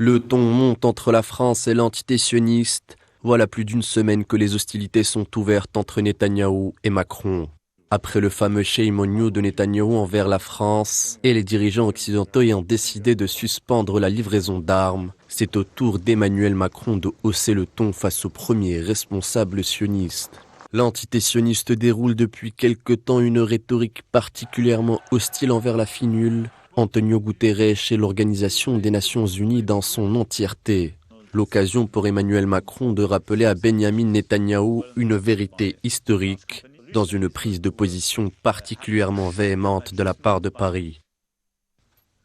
Le ton monte entre la France et l'entité sioniste. Voilà plus d'une semaine que les hostilités sont ouvertes entre Netanyahou et Macron. Après le fameux Shame on you de Netanyahou envers la France et les dirigeants occidentaux ayant décidé de suspendre la livraison d'armes, c'est au tour d'Emmanuel Macron de hausser le ton face aux premiers responsables sionistes. L'entité sioniste déroule depuis quelque temps une rhétorique particulièrement hostile envers la finule, Antonio Guterres et l'Organisation des Nations Unies dans son entièreté. L'occasion pour Emmanuel Macron de rappeler à Benyamin Netanyahou une vérité historique dans une prise de position particulièrement véhémente de la part de Paris.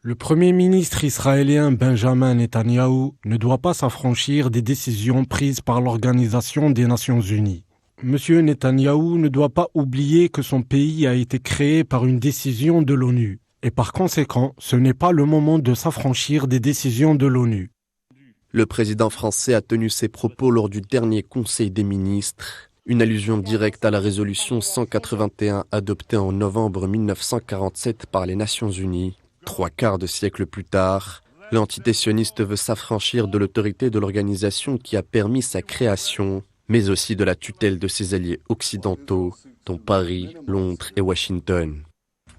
Le Premier ministre israélien Benjamin Netanyahou ne doit pas s'affranchir des décisions prises par l'Organisation des Nations Unies. Monsieur Netanyahou ne doit pas oublier que son pays a été créé par une décision de l'ONU. Et par conséquent, ce n'est pas le moment de s'affranchir des décisions de l'ONU. Le président français a tenu ses propos lors du dernier Conseil des ministres, une allusion directe à la résolution 181 adoptée en novembre 1947 par les Nations Unies. 3/4 de siècle plus tard, l'entité sioniste veut s'affranchir de l'autorité de l'organisation qui a permis sa création, mais aussi de la tutelle de ses alliés occidentaux, dont Paris, Londres et Washington.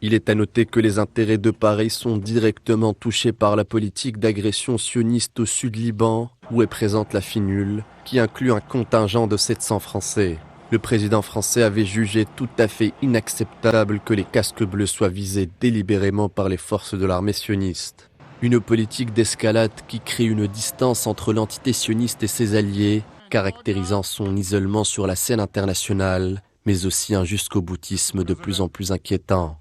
Il est à noter que les intérêts de Paris sont directement touchés par la politique d'agression sioniste au sud-Liban, où est présente la finule, qui inclut un contingent de 700 Français. Le président français avait jugé tout à fait inacceptable que les casques bleus soient visés délibérément par les forces de l'armée sioniste. Une politique d'escalade qui crée une distance entre l'entité sioniste et ses alliés, caractérisant son isolement sur la scène internationale, mais aussi un jusqu'au boutisme de plus en plus inquiétant.